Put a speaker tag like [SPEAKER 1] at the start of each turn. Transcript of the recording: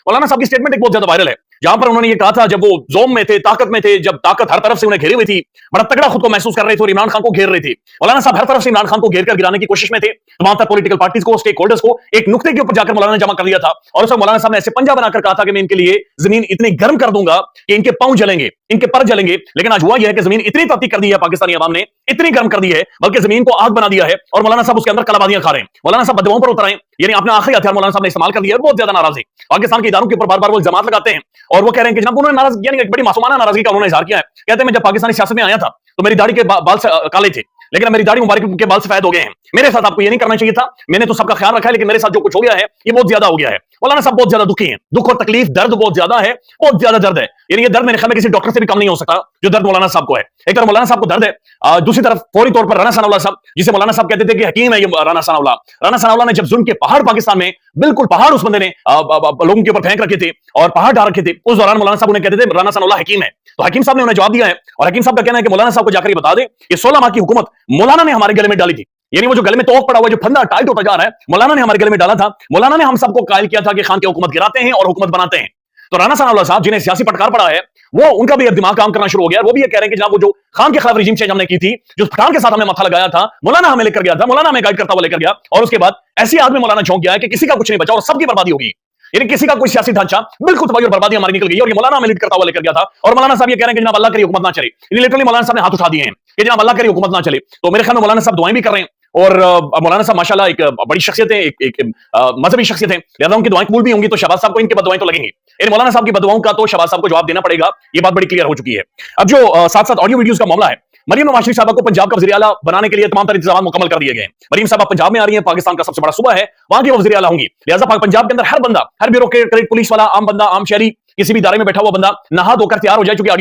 [SPEAKER 1] मौलाना साहब की स्टेटमेंट एक बहुत ज्यादा वायरल है, जहां पर उन्होंने ये कहा था, जब वो जोम में थे, ताकत में थे, जब ताकत हर तरफ से उन्हें घेरे हुई थी, बड़ा तगड़ा खुद को महसूस कर रहे थे और इमरान खान को घेर रहे थे। मौलाना साहब हर तरफ से इमरान खान को घेर कर गिराने की कोशिश में थे। तमाम तर पॉलिटिकल पार्टीज को, स्टेक होल्डर्स को एक नुक्ते के ऊपर जाकर मौलाना ने जमा कर दिया था और उस वक्त मौलाना साहब ने ऐसे पंजा बनाकर कहा था कि मैं इनके लिए जमीन इतनी गर्म कर दूंगा कि इनके पांव जलेंगे, इनके पर जलेंगे। लेकिन आज हुआ यह है कि जमीन इतनी तब्दील कर दी है पाकिस्तानी अवाम ने, इतनी गर्म कर दी है, बल्कि जमीन को आग बना दिया है और मौलाना साहब उसके अंदर कलाबाजियां खा रहे हैं। मौलाना साहब बददुआओं पर उतर आए, यानी अपने आखिरी हथियार मौलाना साहब ने इस्तेमाल कर दिया और बहुत ज्यादा नाराज है। पाकिस्तान के इदारों के ऊपर बार बार वो इल्जामात लगाते हैं और वो कह रहे हैं कि जनाब उन्होंने नाराज, यानी एक बड़ी मासूमाना नाराजगी का उन्होंने इजहार किया है। कहते हैं मैं जब पाकिस्तानी सियासत में आया था तो मेरी दाढ़ी के बाल काले थे, लेकिन अब मेरी दाढ़ी मुबारक के बाल सफेद हो गए हैं। मेरे साथ आपको ये नहीं करना चाहिए था, मैंने तो सबका ख्याल रखा है, लेकिन मेरे साथ जो कुछ हो गया है ये बहुत ज्यादा हो गया है। मौलाना साहब बहुत ज्यादा दुखी हैं, दुख और तकलीफ, दर्द बहुत ज्यादा है, बहुत ज्यादा दर्द है। यानी ये दर्द मेरे ख्याल में किसी डॉक्टर से भी कम नहीं हो सकता जो दर्द मौलाना साहब को है। एक तरफ मौलाना साहब को दर्द है, दूसरी तरफ फौरी तौर पर राना सनाउल्लाह साहब, जिसे मौलाना साहब कहते थे कि हकीम है ये राना सनाउल्लाह ने जब जुल्म के पहाड़ पाकिस्तान में, बिल्कुल पहाड़ उस बंदे ने लोगों के ऊपर फेंक रखे थे और पहाड़ डाल रखे थे, उस दौरान मौलाना साहब उन्हें कहते थे राना सनाउल्लाह हकीम है। तो हकीम साहब ने उन्हें जवाब दिया है और हकीम साहब का कहना है कि मौलाना साहब को जाकर ये बता दें कि 16 माह की हुकूमत मौलाना ने हमारे गले में डाली थी। यानी वो जो गले में तोक पड़ा हुआ, जो फंदा टाइट होता जा रहा है, मौलाना ने हमारे गले में डाला था। मौलाना ने हम सबको कायल किया था कि खान की हुकूमत गिराते हैं और हुकूमत बनाते हैं। तो राना सनाउल्लाह साहब, जिन्हें सियासी पटकार पड़ा है, वो उनका भी दिमाग काम करना शुरू हो गया। वो भी ये कह रहे हैं कि जनाब वो जो खान के खिलाफ रिजीम चेंज हमने की थी, जो पठान के साथ हमने मत्था लगाया था, मौलाना हमें लेकर गया था, मौलाना हमें गाइड करता हुआ लेकर गया और उसके बाद ऐसी आग में मौलाना झोंक गया है कि किसी का कुछ नहीं बचा और सबकी बर्बादी होगी। यानी किसी का कोई सियासी ढांचा बिल्कुल तबाही और बर्बादी हमारी निकल गई और ये मौलाना हमें लीड करता हुआ लेकर गया था। और मौलाना साहब ये कह रहे हैं कि जनाब अल्लाह करी हुकूमत ना चले। लिटरली मौलाना साहब ने हाथ उठा दिए हैं कि जनाब अल्लाह करी हुकूमत ना चले। तो मेरे ख्याल में मौलाना साहब दुआएं भी कर रहे हैं और मौलाना साहब माशाल्लाह एक बड़ी शख्सियत है, एक मजहबी शख्सियत है, लिहाजा उनकी दुआएं कबूल भी होंगी। तो शहबाज साहब को इनके बददुआएं तो लगेंगी, इन मौलाना साहब की बददुआओं का तो शहबाज साहब को जवाब देना पड़ेगा, ये बात बड़ी क्लियर हो चुकी है। अब जो साथ साथ ऑडियो वीडियोस का मामला है, मरियम नवाज शरीफ साहब को पंजाब का वज़ीर आला बनाने के लिए तमाम तरह इंतजाम मुकम्मल कर दिए गए हैं। मरियम साहब पंजाब में आ रही हैं, पाकिस्तान का सबसे बड़ा सूबा है, वहां की वज़ीर आला होंगी। लिहाजा पंजाब के अंदर हर बंदा, हर ब्यूरोक्रेट, पुलिस वाला, आम बंदा, आम शहरी, किसी भी इदारे में बैठा हुआ बंदा नहा धोकर तैयार हो जाए, चूंकि ऑडियो